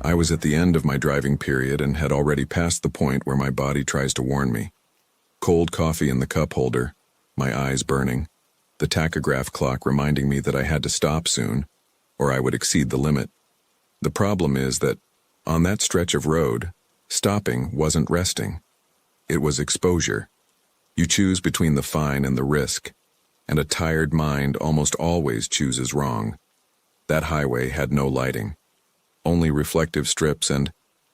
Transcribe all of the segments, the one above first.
I was at the end of my driving period and had already passed the point where my body tries to warn me. Cold coffee in the cup holder, my eyes burning, the tachograph clock reminding me that I had to stop soon, or I would exceed the limit. The problem is that, on that stretch of road, stopping wasn't resting. It was exposure. You choose between the fine and the risk, and a tired mind almost always chooses wrong. That highway had no lighting, only reflective strips and,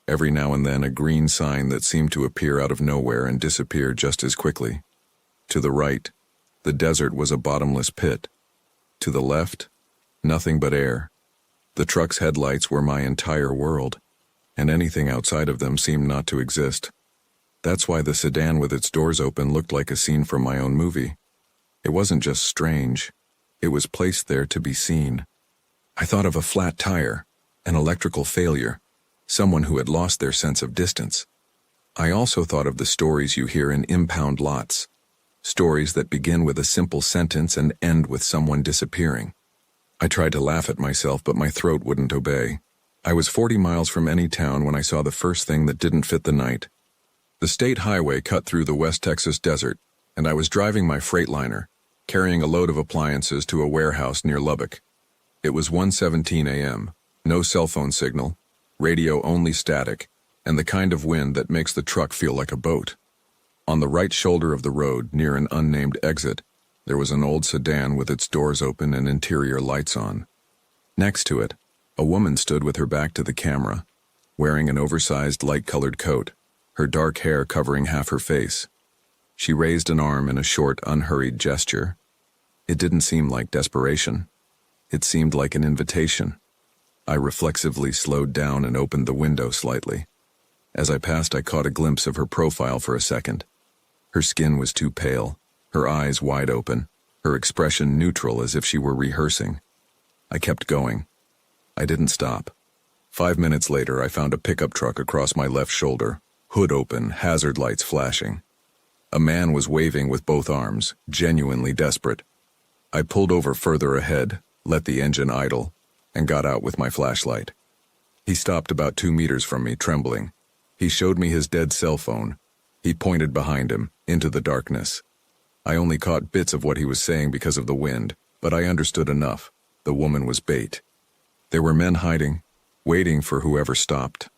every now and then, a green sign that seemed to appear out of nowhere and disappear just as quickly. To the right, the desert was a bottomless pit. To the left, nothing but air. The truck's headlights were my entire world, and anything outside of them seemed not to exist. That's why the sedan with its doors open looked like a scene from my own movie. It wasn't just strange, it was placed there to be seen. I thought of a flat tire, an electrical failure, someone who had lost their sense of distance. I also thought of the stories you hear in impound lots, stories that begin with a simple sentence and end with someone disappearing. I tried to laugh at myself, but my throat wouldn't obey. I was 40 miles from any town when I saw the first thing that didn't fit the night. The state highway cut through the West Texas desert, and I was driving my Freightliner, carrying a load of appliances to a warehouse near Lubbock. It was 1:17 a.m., no cell phone signal, radio only static, and the kind of wind that makes the truck feel like a boat. On the right shoulder of the road, near an unnamed exit, there was an old sedan with its doors open and interior lights on. Next to it, a woman stood with her back to the camera, wearing an oversized light-colored coat, her dark hair covering half her face. She raised an arm in a short, unhurried gesture. It didn't seem like desperation. It seemed like an invitation. I reflexively slowed down and opened the window slightly. As I passed, I caught a glimpse of her profile for a second. Her skin was too pale, her eyes wide open, her expression neutral as if she were rehearsing. I kept going. I didn't stop. 5 minutes later, I found a pickup truck across my left shoulder, hood open, hazard lights flashing. A man was waving with both arms, genuinely desperate. I pulled over further ahead, let the engine idle, and got out with my flashlight. He stopped about 2 meters from me, trembling. He showed me his dead cell phone. He pointed behind him, into the darkness. I only caught bits of what he was saying because of the wind, but I understood enough. The woman was bait. There were men hiding, waiting for whoever stopped.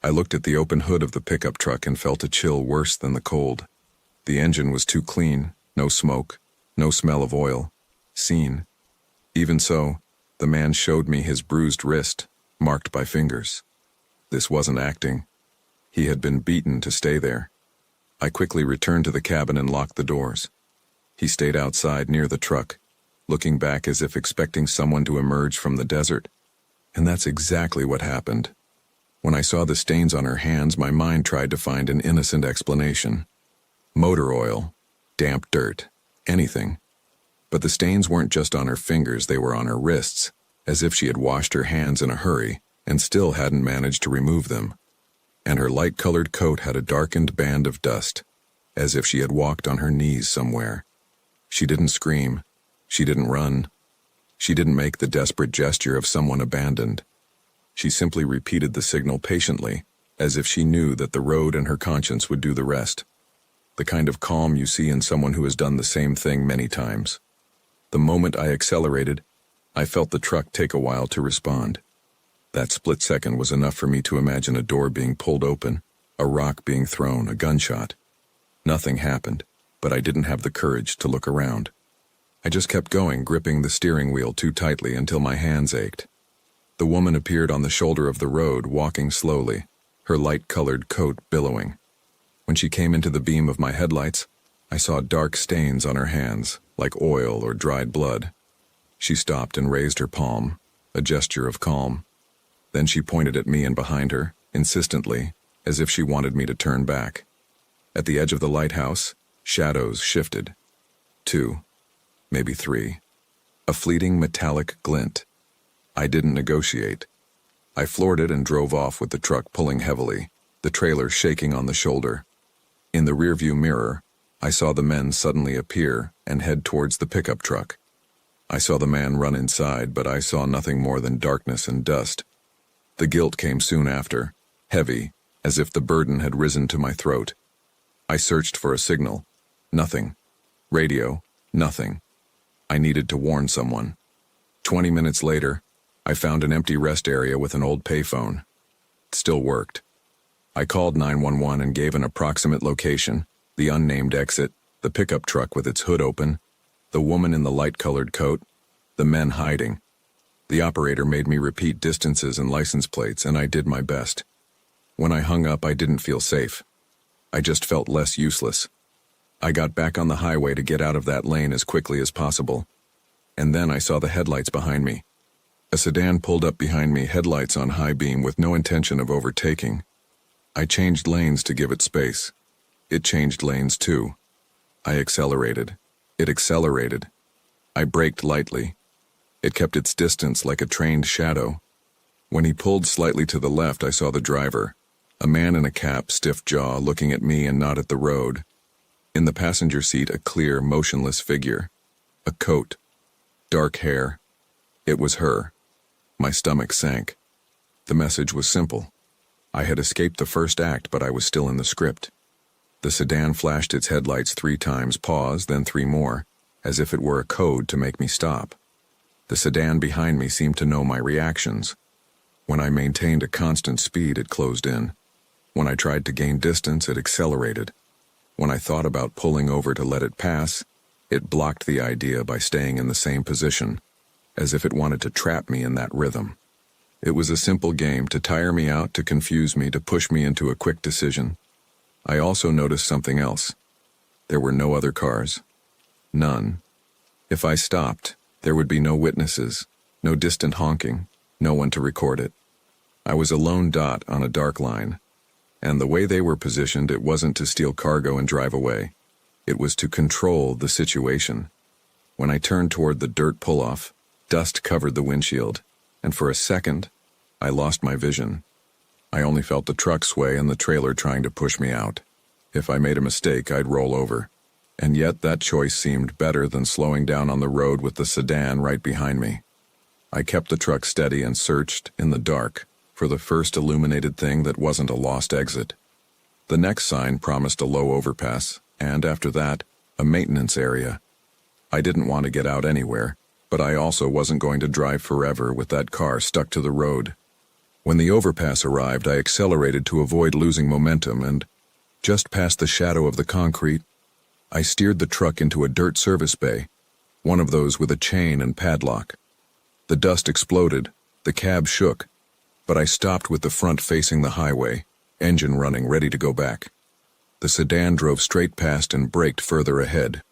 I looked at the open hood of the pickup truck and felt a chill worse than the cold. The engine was too clean, no smoke, no smell of oil. Seen. Even so, the man showed me his bruised wrist, marked by fingers. This wasn't acting. He had been beaten to stay there. I quickly returned to the cabin and locked the doors. He stayed outside near the truck, looking back as if expecting someone to emerge from the desert. And that's exactly what happened. When I saw the stains on her hands, my mind tried to find an innocent explanation. Motor oil, damp dirt, anything. But the stains weren't just on her fingers, they were on her wrists, as if she had washed her hands in a hurry and still hadn't managed to remove them. And her light-colored coat had a darkened band of dust, as if she had walked on her knees somewhere. She didn't scream. She didn't run. She didn't make the desperate gesture of someone abandoned. She simply repeated the signal patiently, as if she knew that the road and her conscience would do the rest. The kind of calm you see in someone who has done the same thing many times. The moment I accelerated, I felt the truck take a while to respond. That split second was enough for me to imagine a door being pulled open, a rock being thrown, a gunshot. Nothing happened, but I didn't have the courage to look around. I just kept going, gripping the steering wheel too tightly until my hands ached. The woman appeared on the shoulder of the road, walking slowly, her light-colored coat billowing. When she came into the beam of my headlights, I saw dark stains on her hands, like oil or dried blood. She stopped and raised her palm, a gesture of calm. Then she pointed at me and behind her, insistently, as if she wanted me to turn back. At the edge of the lighthouse, shadows shifted. 2, maybe 3. A fleeting metallic glint. I didn't negotiate. I floored it and drove off with the truck pulling heavily, the trailer shaking on the shoulder. In the rearview mirror, I saw the men suddenly appear and head towards the pickup truck. I saw the man run inside, but I saw nothing more than darkness and dust. The guilt came soon after, heavy, as if the burden had risen to my throat. I searched for a signal. Nothing. Radio. Nothing. I needed to warn someone. 20 minutes later, I found an empty rest area with an old payphone. It still worked. I called 911 and gave an approximate location, the unnamed exit, the pickup truck with its hood open, the woman in the light-colored coat, the men hiding. The operator made me repeat distances and license plates, and I did my best. When I hung up, I didn't feel safe. I just felt less useless. I got back on the highway to get out of that lane as quickly as possible. And then I saw the headlights behind me. A sedan pulled up behind me, headlights on high beam with no intention of overtaking. I changed lanes to give it space. It changed lanes too. I accelerated. It accelerated. I braked lightly. It kept its distance like a trained shadow. When he pulled slightly to the left, I saw the driver, a man in a cap, stiff jaw, looking at me and not at the road. In the passenger seat, a clear, motionless figure. A coat. Dark hair. It was her. My stomach sank. The message was simple. I had escaped the first act, but I was still in the script. The sedan flashed its headlights 3 times, paused, then 3 more, as if it were a code to make me stop. The sedan behind me seemed to know my reactions. When I maintained a constant speed, it closed in. When I tried to gain distance, it accelerated. When I thought about pulling over to let it pass, it blocked the idea by staying in the same position, as if it wanted to trap me in that rhythm. It was a simple game to tire me out, to confuse me, to push me into a quick decision. I also noticed something else. There were no other cars. None. If I stopped, there would be no witnesses, no distant honking, no one to record it. I was a lone dot on a dark line, and the way they were positioned, it wasn't to steal cargo and drive away. It was to control the situation. When I turned toward the dirt pull-off, dust covered the windshield, and for a second, I lost my vision. I only felt the truck sway and the trailer trying to push me out. If I made a mistake, I'd roll over. And yet that choice seemed better than slowing down on the road with the sedan right behind me. I kept the truck steady and searched, in the dark, for the first illuminated thing that wasn't a lost exit. The next sign promised a low overpass, and after that, a maintenance area. I didn't want to get out anywhere, but I also wasn't going to drive forever with that car stuck to the road. When the overpass arrived, I accelerated to avoid losing momentum, and, just past the shadow of the concrete, I steered the truck into a dirt service bay, one of those with a chain and padlock. The dust exploded, the cab shook, but I stopped with the front facing the highway, engine running, ready to go back. The sedan drove straight past and braked further ahead.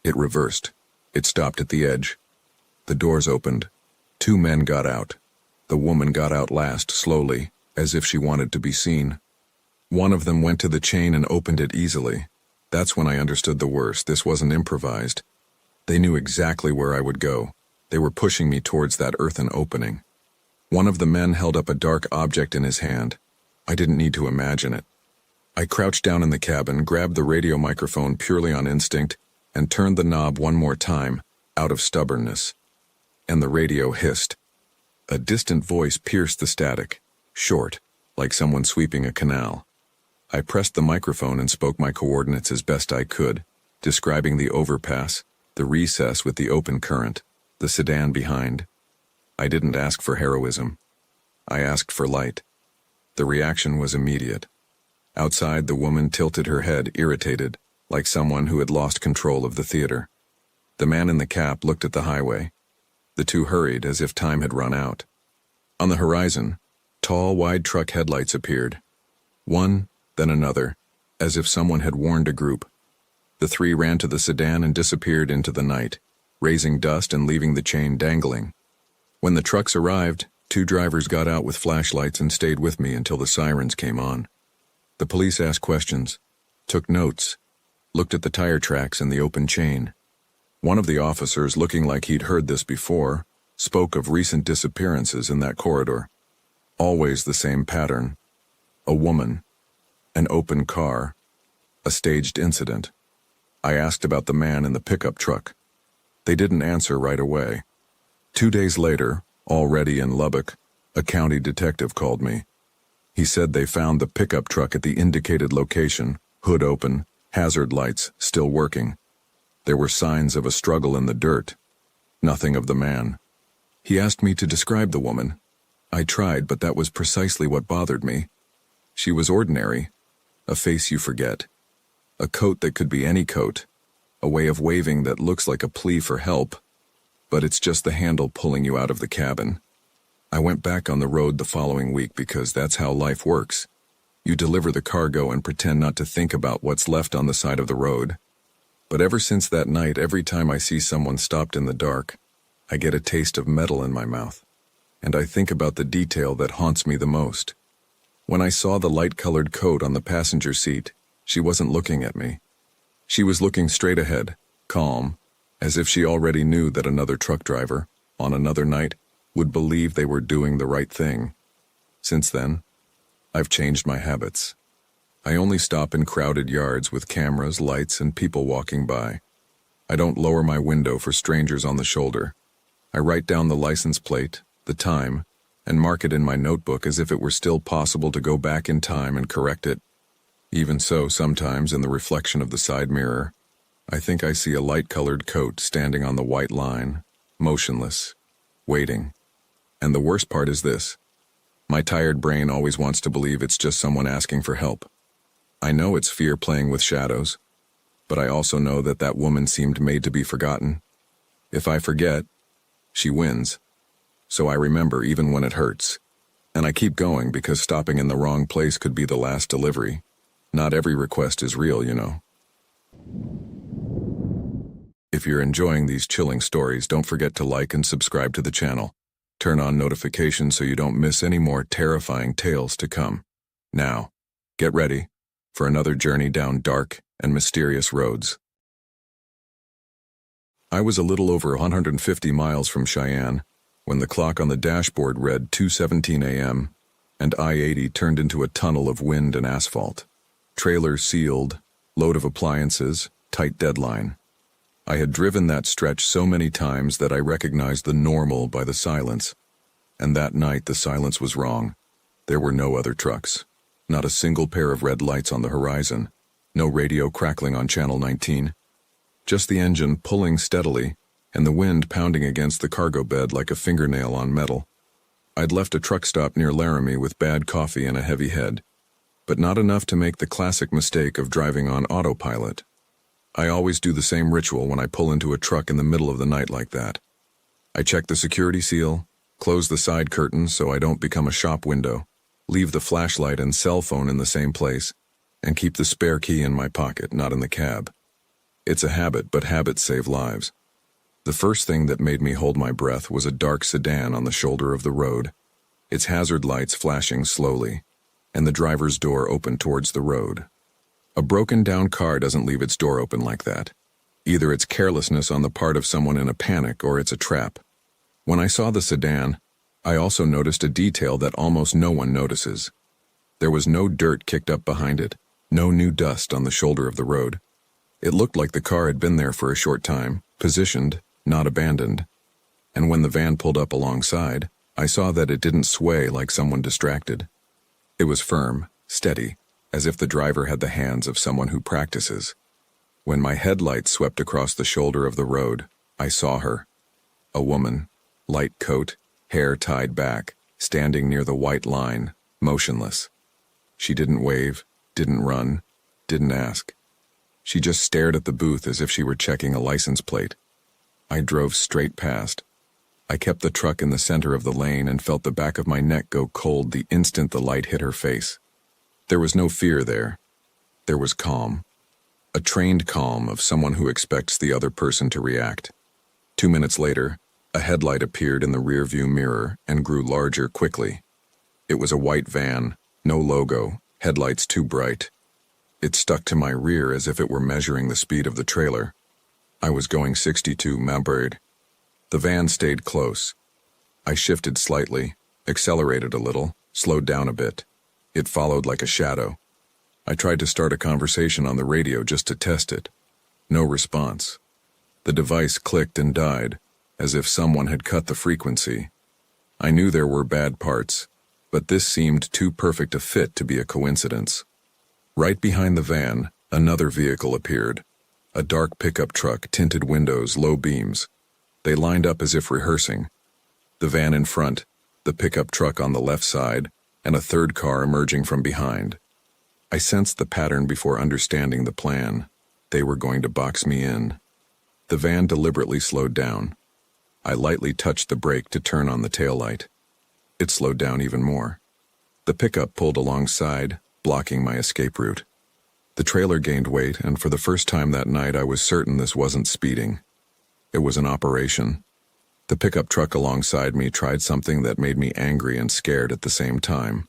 It reversed. It stopped at the edge. The doors opened. 2 men got out. The woman got out last, slowly, as if she wanted to be seen. One of them went to the chain and opened it easily. That's when I understood the worst. This wasn't improvised. They knew exactly where I would go. They were pushing me towards that earthen opening. One of the men held up a dark object in his hand. I didn't need to imagine it. I crouched down in the cabin, grabbed the radio microphone purely on instinct, and turned the knob one more time, out of stubbornness. And the radio hissed. A distant voice pierced the static, short, like someone sweeping a canal. I pressed the microphone and spoke my coordinates as best I could, describing the overpass, the recess with the open current, the sedan behind. I didn't ask for heroism. I asked for light. The reaction was immediate. Outside, the woman tilted her head, irritated, like someone who had lost control of the theater. The man in the cap looked at the highway. The 2 hurried as if time had run out. On the horizon, tall, wide truck headlights appeared. One, then another, as if someone had warned a group. The 3 ran to the sedan and disappeared into the night, raising dust and leaving the chain dangling. When the trucks arrived, 2 drivers got out with flashlights and stayed with me until the sirens came on. The police asked questions, took notes, looked at the tire tracks and the open chain. One of the officers, looking like he'd heard this before, spoke of recent disappearances in that corridor. Always the same pattern. A woman. An open car. A staged incident. I asked about the man in the pickup truck. They didn't answer right away. 2 days later, already in Lubbock, A county detective called me. He said they found the pickup truck at the indicated location, hood open, hazard lights still working. There were signs of a struggle in the dirt. Nothing of the man. He asked me to describe the woman. I tried, but that was precisely what bothered me. She was ordinary. A face you forget. A coat that could be any coat. A way of waving that looks like a plea for help. But it's just the handle pulling you out of the cabin. I went back on the road the following week because that's how life works. You deliver the cargo and pretend not to think about what's left on the side of the road. But ever since that night, every time I see someone stopped in the dark, I get a taste of metal in my mouth. And I think about the detail that haunts me the most. When I saw the light-colored coat on the passenger seat, she wasn't looking at me. She was looking straight ahead, calm, as if she already knew that another truck driver, on another night, would believe they were doing the right thing. Since then, I've changed my habits. I only stop in crowded yards with cameras, lights, and people walking by. I don't lower my window for strangers on the shoulder. I write down the license plate, the time, and mark it in my notebook as if it were still possible to go back in time and correct it. Even so, sometimes in the reflection of the side mirror, I think I see a light-colored coat standing on the white line, motionless, waiting. And the worst part is this. My tired brain always wants to believe it's just someone asking for help. I know it's fear playing with shadows, but I also know that that woman seemed made to be forgotten. If I forget, she wins. So I remember even when it hurts. And I keep going because stopping in the wrong place could be the last delivery. Not every request is real, you know. If you're enjoying these chilling stories, don't forget to like and subscribe to the channel. Turn on notifications so you don't miss any more terrifying tales to come. Now, get ready for another journey down dark and mysterious roads. I was a little over 150 miles from Cheyenne when the clock on the dashboard read 2:17 a.m. and I-80 turned into a tunnel of wind and asphalt. Trailer sealed, load of appliances, tight deadline. I had driven that stretch so many times that I recognized the normal by the silence. And that night the silence was wrong. There were no other trucks. Not a single pair of red lights on the horizon. No radio crackling on Channel 19. Just the engine pulling steadily and the wind pounding against the cargo bed like a fingernail on metal. I'd left a truck stop near Laramie with bad coffee and a heavy head, but not enough to make the classic mistake of driving on autopilot. I always do the same ritual when I pull into a truck in the middle of the night like that. I check the security seal, close the side curtains so I don't become a shop window, leave the flashlight and cell phone in the same place, and keep the spare key in my pocket, not in the cab. It's a habit, but habits save lives. The first thing that made me hold my breath was a dark sedan on the shoulder of the road, its hazard lights flashing slowly, and the driver's door open towards the road. A broken-down car doesn't leave its door open like that. Either it's carelessness on the part of someone in a panic or it's a trap. When I saw the sedan, I also noticed a detail that almost no one notices. There was no dirt kicked up behind it, no new dust on the shoulder of the road. It looked like the car had been there for a short time, positioned, not abandoned. And when the van pulled up alongside, I saw that it didn't sway like someone distracted. It was firm, steady, as if the driver had the hands of someone who practices. When my headlights swept across the shoulder of the road, I saw her. A woman, light coat, hair tied back, standing near the white line, motionless. She didn't wave, didn't run, didn't ask. She just stared at the booth as if she were checking a license plate. I drove straight past. I kept the truck in the center of the lane and felt the back of my neck go cold the instant the light hit her face. There was no fear there. There was calm. A trained calm of someone who expects the other person to react. 2 minutes later, a headlight appeared in the rearview mirror and grew larger quickly. It was a white van, no logo, headlights too bright. It stuck to my rear as if it were measuring the speed of the trailer. I was going 62 mph. The van stayed close. I shifted slightly, accelerated a little, slowed down a bit. It followed like a shadow. I tried to start a conversation on the radio just to test it. No response. The device clicked and died, as if someone had cut the frequency. I knew there were bad parts, but this seemed too perfect a fit to be a coincidence. Right behind the van, another vehicle appeared. A dark pickup truck, tinted windows, low beams. They lined up as if rehearsing. The van in front, the pickup truck on the left side, and a third car emerging from behind. I sensed the pattern before understanding the plan. They were going to box me in. The van deliberately slowed down. I lightly touched the brake to turn on the taillight. It slowed down even more. The pickup pulled alongside, blocking my escape route. The trailer gained weight, and for the first time that night I was certain this wasn't speeding. It was an operation. The pickup truck alongside me tried something that made me angry and scared at the same time.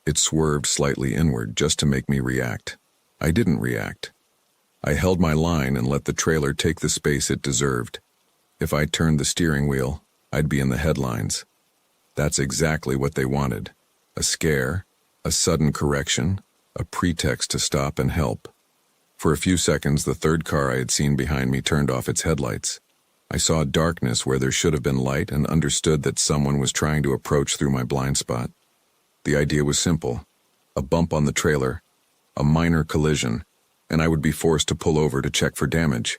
It swerved slightly inward just to make me react. I didn't react. I held my line and let the trailer take the space it deserved. If I turned the steering wheel, I'd be in the headlines. That's exactly what they wanted. A scare, a sudden correction, a pretext to stop and help. For a few seconds, the third car I had seen behind me turned off its headlights. I saw darkness where there should have been light and understood that someone was trying to approach through my blind spot. The idea was simple. A bump on the trailer, a minor collision, and I would be forced to pull over to check for damage.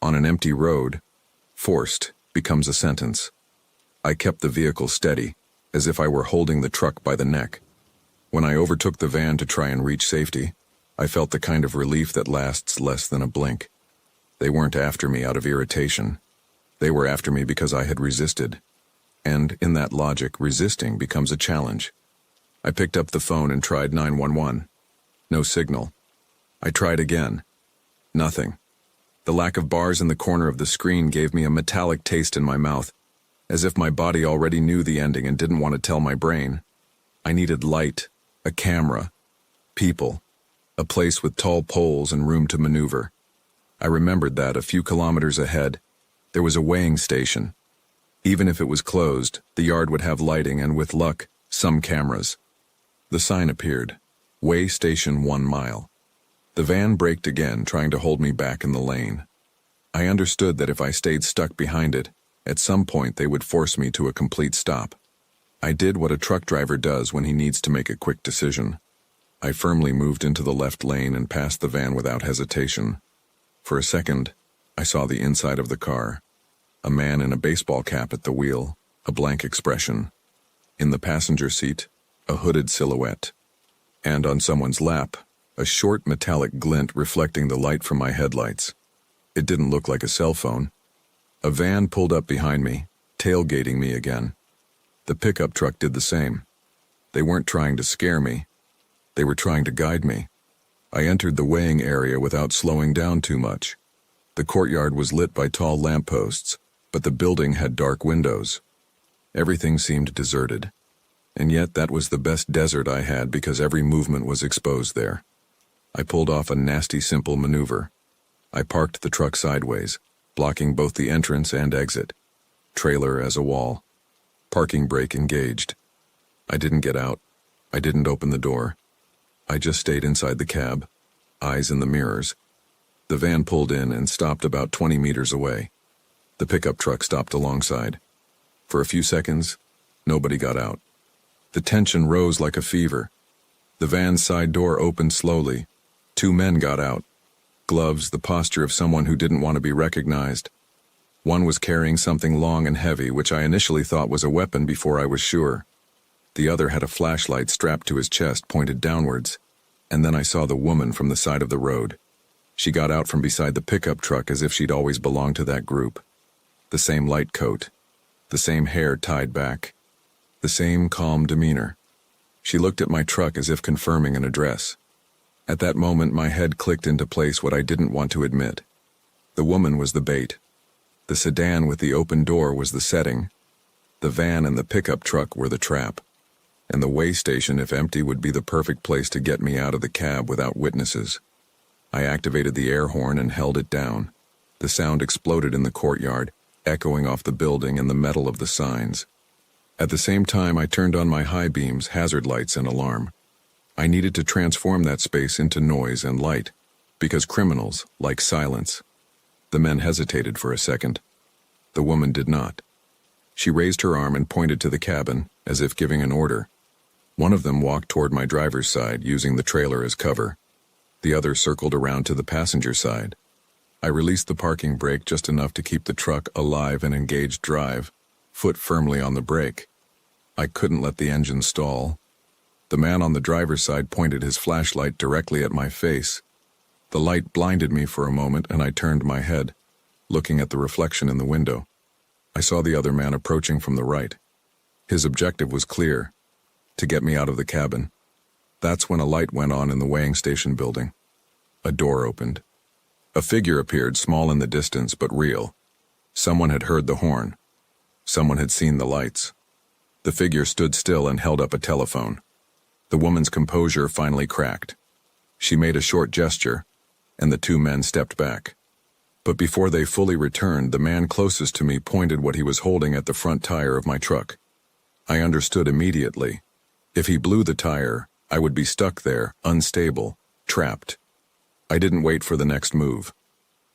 On an empty road, forced becomes a sentence. I kept the vehicle steady, as if I were holding the truck by the neck. When I overtook the van to try and reach safety, I felt the kind of relief that lasts less than a blink. They weren't after me out of irritation. They were after me because I had resisted. And, in that logic, resisting becomes a challenge. I picked up the phone and tried 911. No signal. I tried again. Nothing. The lack of bars in the corner of the screen gave me a metallic taste in my mouth, as if my body already knew the ending and didn't want to tell my brain. I needed light, a camera, people, a place with tall poles and room to maneuver. I remembered that a few kilometers ahead, there was a weighing station. Even if it was closed, the yard would have lighting and, with luck, some cameras. The sign appeared. Weigh station 1 mile. The van braked again, trying to hold me back in the lane. I understood that if I stayed stuck behind it, at some point they would force me to a complete stop. I did what a truck driver does when he needs to make a quick decision. I firmly moved into the left lane and passed the van without hesitation. For a second, I saw the inside of the car. A man in a baseball cap at the wheel, a blank expression. In the passenger seat, a hooded silhouette. And on someone's lap, a short metallic glint reflecting the light from my headlights. It didn't look like a cell phone. A van pulled up behind me, tailgating me again. The pickup truck did the same. They weren't trying to scare me. They were trying to guide me. I entered the weighing area without slowing down too much. The courtyard was lit by tall lampposts, but the building had dark windows. Everything seemed deserted. And yet that was the best desert I had because every movement was exposed there. I pulled off a nasty simple maneuver. I parked the truck sideways, blocking both the entrance and exit. Trailer as a wall. Parking brake engaged. I didn't get out. I didn't open the door. I just stayed inside the cab, eyes in the mirrors. The van pulled in and stopped about 20 meters away. The pickup truck stopped alongside. For a few seconds, nobody got out. The tension rose like a fever. The van's side door opened slowly. 2 men got out. Gloves, the posture of someone who didn't want to be recognized. One was carrying something long and heavy, which I initially thought was a weapon before I was sure. The other had a flashlight strapped to his chest, pointed downwards. And then I saw the woman from the side of the road. She got out from beside the pickup truck as if she'd always belonged to that group. The same light coat. The same hair tied back. The same calm demeanor. She looked at my truck as if confirming an address. At that moment, my head clicked into place what I didn't want to admit. The woman was the bait. The sedan with the open door was the setting. The van and the pickup truck were the trap. And the weigh station, if empty, would be the perfect place to get me out of the cab without witnesses. I activated the air horn and held it down. The sound exploded in the courtyard, echoing off the building and the metal of the signs. At the same time, I turned on my high beams, hazard lights, and alarm. I needed to transform that space into noise and light, because criminals like silence. The men hesitated for a second. The woman did not. She raised her arm and pointed to the cabin, as if giving an order. One of them walked toward my driver's side, using the trailer as cover. The other circled around to the passenger side. I released the parking brake just enough to keep the truck alive and engaged drive, foot firmly on the brake. I couldn't let the engine stall. The man on the driver's side pointed his flashlight directly at my face. The light blinded me for a moment, and I turned my head, looking at the reflection in the window. I saw the other man approaching from the right. His objective was clear: to get me out of the cabin. That's when a light went on in the weighing station building. A door opened. A figure appeared, small in the distance, but real. Someone had heard the horn. Someone had seen the lights. The figure stood still and held up a telephone. The woman's composure finally cracked. She made a short gesture, and the two men stepped back. But before they fully returned, the man closest to me pointed what he was holding at the front tire of my truck. I understood immediately. If he blew the tire, I would be stuck there, unstable, trapped. I didn't wait for the next move.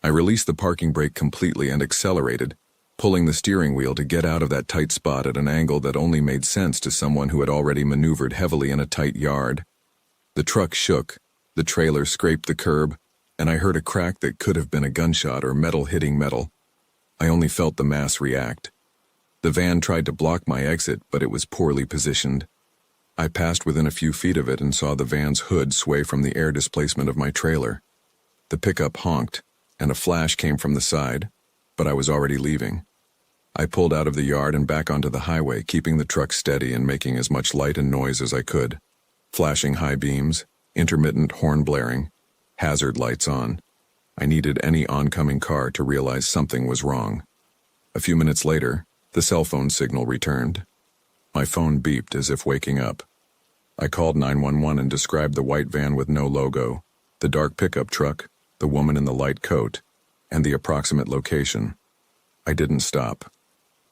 I released the parking brake completely and accelerated, pulling the steering wheel to get out of that tight spot at an angle that only made sense to someone who had already maneuvered heavily in a tight yard. The truck shook, the trailer scraped the curb, and I heard a crack that could have been a gunshot or metal hitting metal. I only felt the mass react. The van tried to block my exit, but it was poorly positioned. I passed within a few feet of it and saw the van's hood sway from the air displacement of my trailer. The pickup honked, and a flash came from the side, but I was already leaving. I pulled out of the yard and back onto the highway, keeping the truck steady and making as much light and noise as I could. Flashing high beams, intermittent horn blaring, hazard lights on. I needed any oncoming car to realize something was wrong. A few minutes later, the cell phone signal returned. My phone beeped as if waking up. I called 911 and described the white van with no logo, the dark pickup truck, the woman in the light coat, and the approximate location. I didn't stop.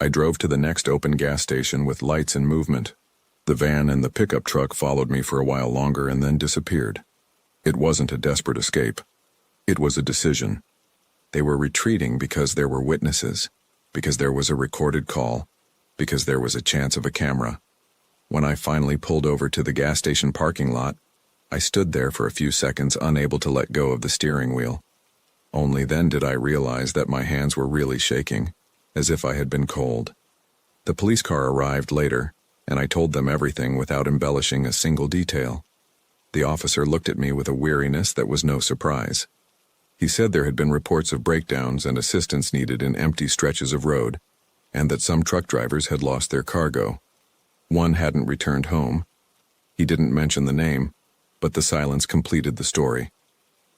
I drove to the next open gas station with lights in movement. The van and the pickup truck followed me for a while longer and then disappeared. It wasn't a desperate escape. It was a decision. They were retreating because there were witnesses, because there was a recorded call, because there was a chance of a camera. When I finally pulled over to the gas station parking lot, I stood there for a few seconds, unable to let go of the steering wheel. Only then did I realize that my hands were really shaking, as if I had been cold. The police car arrived later, and I told them everything without embellishing a single detail. The officer looked at me with a weariness that was no surprise. He said there had been reports of breakdowns and assistance needed in empty stretches of road, and that some truck drivers had lost their cargo. One hadn't returned home. He didn't mention the name, but the silence completed the story.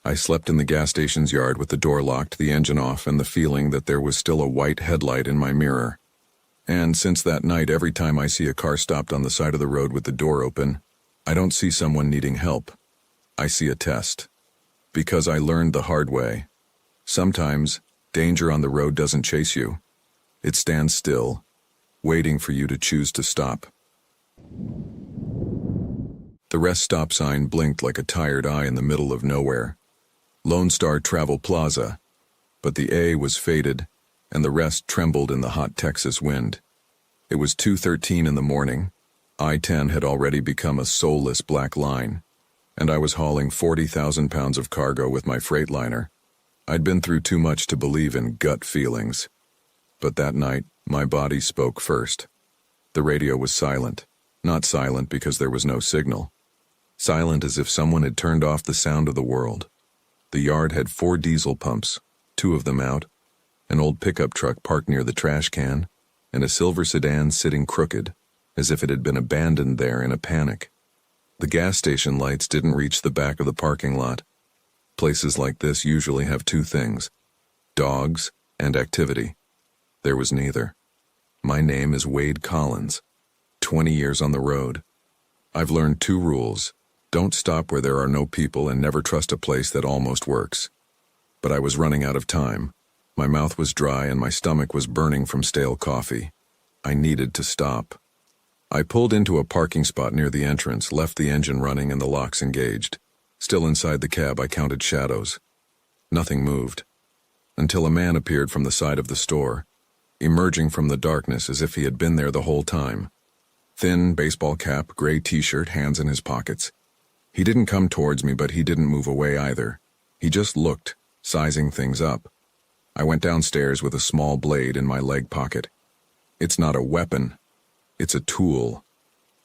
I slept in the gas station's yard with the door locked, the engine off, and the feeling that there was still a white headlight in my mirror. And since that night, every time I see a car stopped on the side of the road with the door open, I don't see someone needing help. I see a test. Because I learned the hard way. Sometimes, danger on the road doesn't chase you. It stands still, waiting for you to choose to stop. The rest stop sign blinked like a tired eye in the middle of nowhere. Lone Star Travel Plaza. But the A was faded, and the rest trembled in the hot Texas wind. It was 2:13 in the morning. I-10 had already become a soulless black line, and I was hauling 40,000 pounds of cargo with my Freightliner. I'd been through too much to believe in gut feelings. But that night, my body spoke first. The radio was silent. Not silent because there was no signal. Silent as if someone had turned off the sound of the world. The yard had 4 diesel pumps, 2 of them out, an old pickup truck parked near the trash can, and a silver sedan sitting crooked, as if it had been abandoned there in a panic. The gas station lights didn't reach the back of the parking lot. Places like this usually have 2 things: dogs and activity. There was neither. My name is Wade Collins, 20 years on the road. I've learned 2 rules: don't stop where there are no people and never trust a place that almost works. But I was running out of time. My mouth was dry and my stomach was burning from stale coffee. I needed to stop. I pulled into a parking spot near the entrance, left the engine running and the locks engaged. Still inside the cab, I counted shadows. Nothing moved. Until a man appeared from the side of the store. emerging from the darkness as if he had been there the whole time. Thin baseball cap, gray t-shirt, hands in his pockets. He didn't come towards me, but he didn't move away either. He just looked, sizing things up. I went downstairs with a small blade in my leg pocket. It's not a weapon. It's a tool.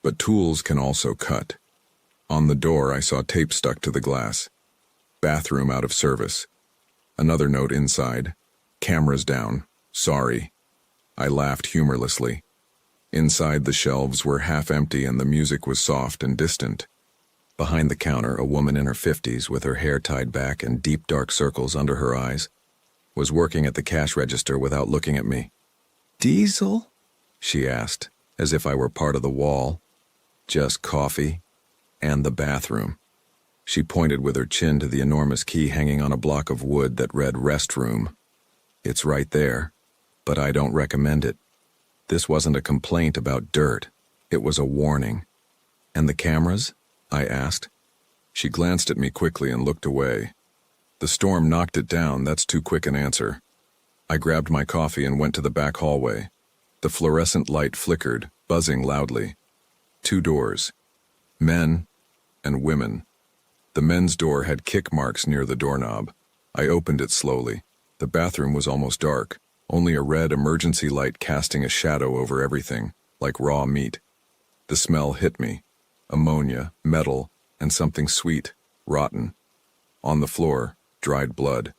But tools can also cut. On the door, I saw tape stuck to the glass. Bathroom out of service. Another note inside. Cameras down. Sorry. I laughed humorlessly. Inside, the shelves were half empty and the music was soft and distant. Behind the counter, a woman in her 50s with her hair tied back and deep dark circles under her eyes was working at the cash register without looking at me. "Diesel?" she asked, as if I were part of the wall. "Just coffee and the bathroom." She pointed with her chin to the enormous key hanging on a block of wood that read restroom. "It's right there, but I don't recommend it." This wasn't a complaint about dirt. It was a warning. "And the cameras?" I asked. She glanced at me quickly and looked away. "The storm knocked it down, that's too quick an answer." I grabbed my coffee and went to the back hallway. The fluorescent light flickered, buzzing loudly. 2 doors. Men and women. The men's door had kick marks near the doorknob. I opened it slowly. The bathroom was almost dark, only a red emergency light casting a shadow over everything, like raw meat. The smell hit me. Ammonia, metal, and something sweet, rotten. On the floor, dried blood.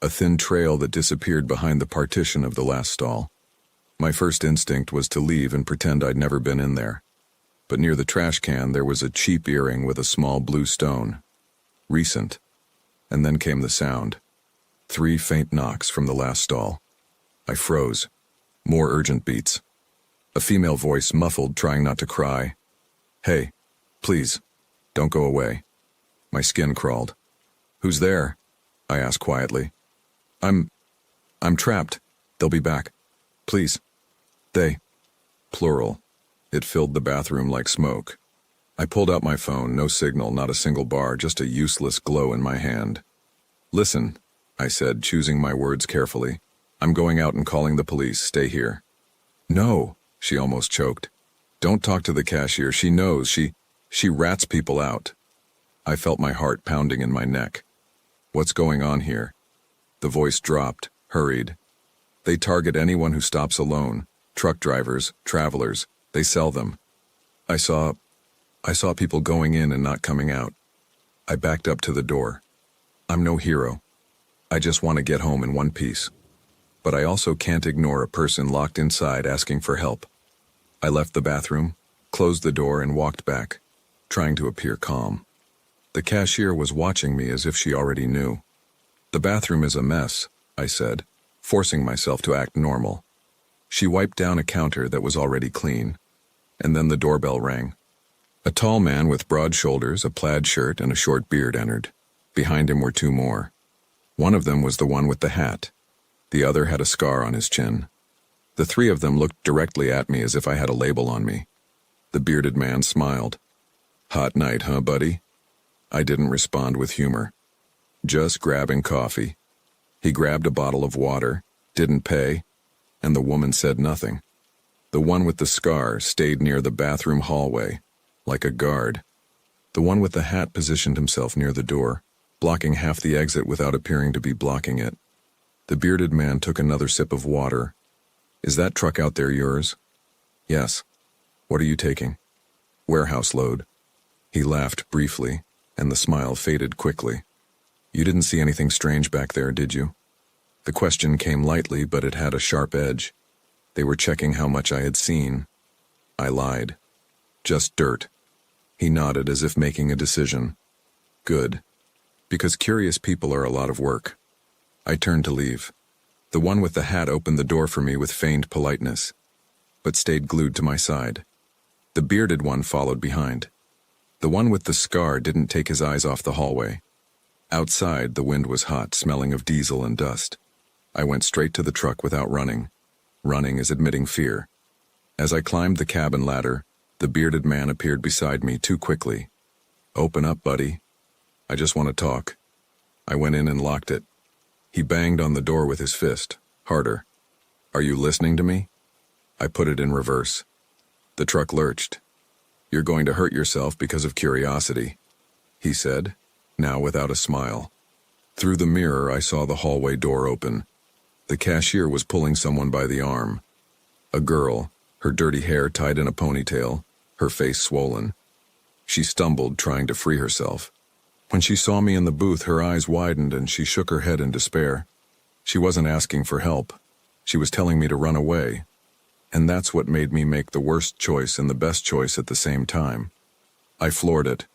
A thin trail that disappeared behind the partition of the last stall. My first instinct was to leave and pretend I'd never been in there. But near the trash can there was a cheap earring with a small blue stone. Recent. And then came the sound. 3 faint knocks from the last stall. I froze. More urgent beats. A female voice muffled, trying not to cry. "Hey, please, don't go away." My skin crawled. "Who's there?" I asked quietly. I'm trapped. They'll be back. Please." They. Plural. It filled the bathroom like smoke. I pulled out my phone, no signal, not a single bar, just a useless glow in my hand. "Listen," I said, choosing my words carefully. "I'm going out and calling the police. Stay here." "No," she almost choked. "Don't talk to the cashier. She knows. She rats people out." I felt my heart pounding in my neck. "What's going on here?" The voice dropped, hurried. "They target anyone who stops alone. Truck drivers, travelers. They sell them. I saw people going in and not coming out." I backed up to the door. "I'm no hero. I just want to get home in one piece. But I also can't ignore a person locked inside asking for help." I left the bathroom, closed the door, and walked back, trying to appear calm. The cashier was watching me as if she already knew. "The bathroom is a mess," I said, forcing myself to act normal. She wiped down a counter that was already clean, and then the doorbell rang. A tall man with broad shoulders, a plaid shirt, and a short beard entered. Behind him were 2 more. One of them was the one with the hat. The other had a scar on his chin. The 3 of them looked directly at me as if I had a label on me. The bearded man smiled. "Hot night, huh, buddy?" I didn't respond with humor. "Just grabbing coffee." He grabbed a bottle of water, didn't pay, and the woman said nothing. The one with the scar stayed near the bathroom hallway, like a guard. The one with the hat positioned himself near the door, blocking half the exit without appearing to be blocking it. The bearded man took another sip of water. "Is that truck out there yours?" "Yes." "What are you taking?" "Warehouse load." He laughed briefly, and the smile faded quickly. "You didn't see anything strange back there, did you?" The question came lightly, but it had a sharp edge. They were checking how much I had seen. I lied. "Just dirt." He nodded as if making a decision. "Good. Because curious people are a lot of work." I turned to leave. The one with the hat opened the door for me with feigned politeness, but stayed glued to my side. The bearded one followed behind. The one with the scar didn't take his eyes off the hallway. Outside, the wind was hot, smelling of diesel and dust. I went straight to the truck without running. Running is admitting fear. As I climbed the cabin ladder, the bearded man appeared beside me too quickly. "Open up, buddy. I just want to talk." I went in and locked it. He banged on the door with his fist, harder. Are you listening to me? I put it in reverse. The truck lurched. You're going to hurt yourself because of curiosity, he said, now without a smile. Through the mirror, I saw the hallway door open. The cashier was pulling someone by the arm. A girl, her dirty hair tied in a ponytail, her face swollen. She stumbled, trying to free herself. When she saw me in the booth, her eyes widened and she shook her head in despair. She wasn't asking for help. She was telling me to run away. And that's what made me make the worst choice and the best choice at the same time. I floored it.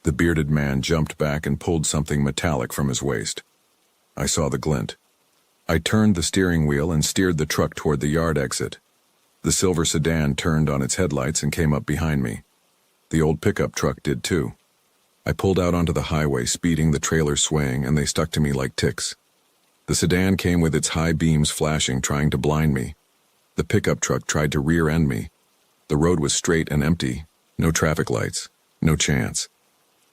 The bearded man jumped back and pulled something metallic from his waist. I saw the glint. I turned the steering wheel and steered the truck toward the yard exit. The silver sedan turned on its headlights and came up behind me. The old pickup truck did too. I pulled out onto the highway, speeding, the trailer swaying, and they stuck to me like ticks. The sedan came with its high beams flashing, trying to blind me. The pickup truck tried to rear-end me. The road was straight and empty, no traffic lights, no chance.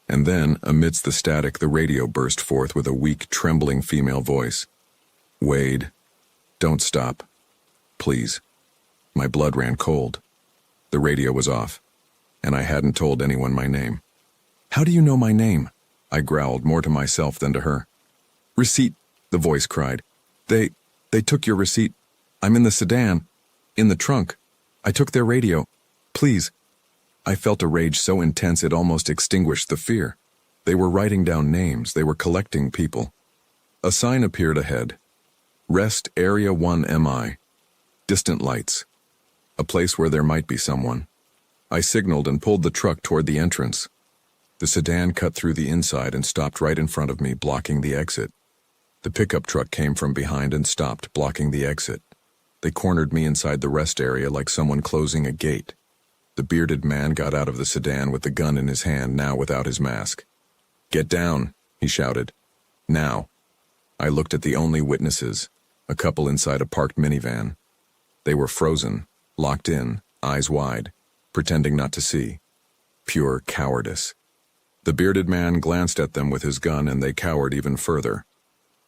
And then, amidst the static, the radio burst forth with a weak, trembling female voice. Wade, don't stop. Please. My blood ran cold. The radio was off, and I hadn't told anyone my name. How do you know my name? I growled, more to myself than to her. Receipt, the voice cried. They took your receipt. I'm in the sedan. In the trunk. I took their radio. Please. I felt a rage so intense it almost extinguished the fear. They were writing down names. They were collecting people. A sign appeared ahead. Rest Area 1 MI. Distant lights. A place where there might be someone. I signaled and pulled the truck toward the entrance. The sedan cut through the inside and stopped right in front of me, blocking the exit. The pickup truck came from behind and stopped, blocking the exit. They cornered me inside the rest area like someone closing a gate. The bearded man got out of the sedan with the gun in his hand, now without his mask. Get down, he shouted. Now. I looked at the only witnesses, a couple inside a parked minivan. They were frozen, locked in, eyes wide, pretending not to see. Pure cowardice. The bearded man glanced at them with his gun and they cowered even further.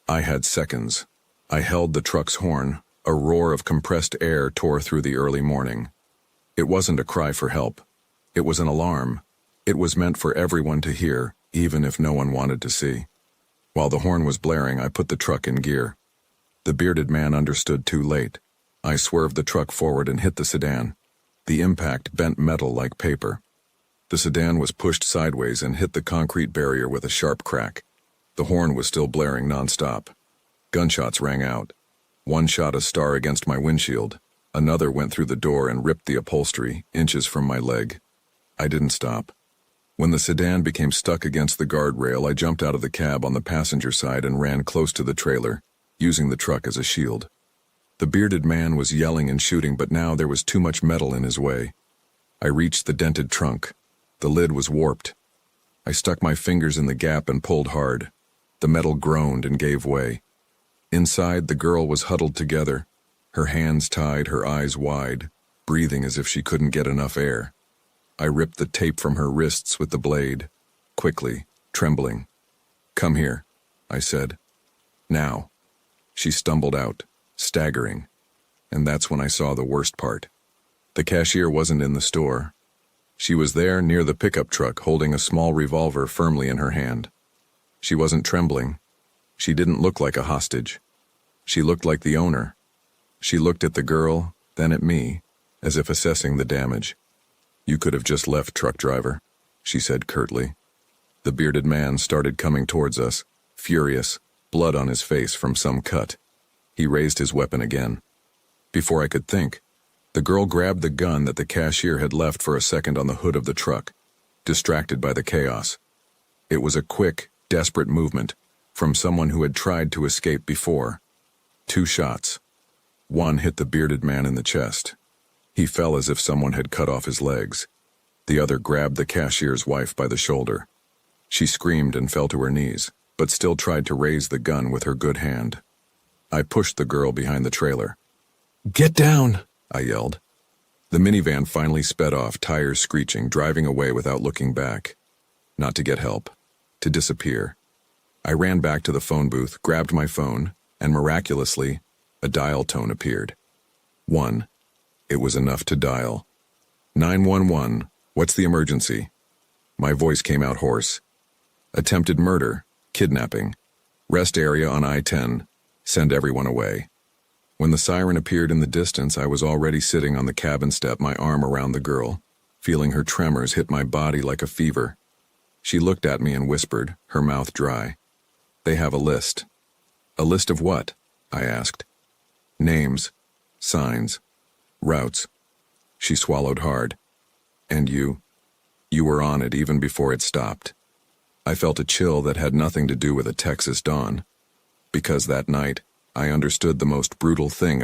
I had seconds. I held the truck's horn. A roar of compressed air tore through the early morning. It wasn't a cry for help. It was an alarm. It was meant for everyone to hear, even if no one wanted to see. While the horn was blaring, I put the truck in gear. The bearded man understood too late. I swerved the truck forward and hit the sedan. The impact bent metal like paper. The sedan was pushed sideways and hit the concrete barrier with a sharp crack. The horn was still blaring nonstop. Gunshots rang out. One shot a star against my windshield. Another went through the door and ripped the upholstery, inches from my leg. I didn't stop. When the sedan became stuck against the guardrail, I jumped out of the cab on the passenger side and ran close to the trailer, using the truck as a shield. The bearded man was yelling and shooting, but now there was too much metal in his way. I reached the dented trunk. The lid was warped. I stuck my fingers in the gap and pulled hard. The metal groaned and gave way. Inside, the girl was huddled together, her hands tied, her eyes wide, breathing as if she couldn't get enough air. I ripped the tape from her wrists with the blade, quickly, trembling. Come here, I said. Now. She stumbled out, staggering. And that's when I saw the worst part. The cashier wasn't in the store. She was there near the pickup truck, holding a small revolver firmly in her hand. She wasn't trembling. She didn't look like a hostage. She looked like the owner. She looked at the girl, then at me, as if assessing the damage. You could have just left, truck driver, she said curtly. The bearded man started coming towards us, furious, blood on his face from some cut. He raised his weapon again. Before I could think, the girl grabbed the gun that the cashier had left for a second on the hood of the truck, distracted by the chaos. It was a quick, desperate movement, from someone who had tried to escape before. 2 shots. One hit the bearded man in the chest. He fell as if someone had cut off his legs. The other grabbed the cashier's wife by the shoulder. She screamed and fell to her knees, but still tried to raise the gun with her good hand. I pushed the girl behind the trailer. Get down, I yelled. The minivan finally sped off, tires screeching, driving away without looking back. Not to get help, to disappear. I ran back to the phone booth, grabbed my phone, and miraculously, a dial tone appeared. 1. It was enough to dial. 911, what's the emergency? My voice came out hoarse. Attempted murder, kidnapping, rest area on I-10, send everyone away. When the siren appeared in the distance, I was already sitting on the cabin step, my arm around the girl, feeling her tremors hit my body like a fever. She looked at me and whispered, her mouth dry. They have a list. A list of what? I asked. Names, signs, routes. She swallowed hard. And you? You were on it even before it stopped. I felt a chill that had nothing to do with a Texas dawn. Because that night, I understood the most brutal thing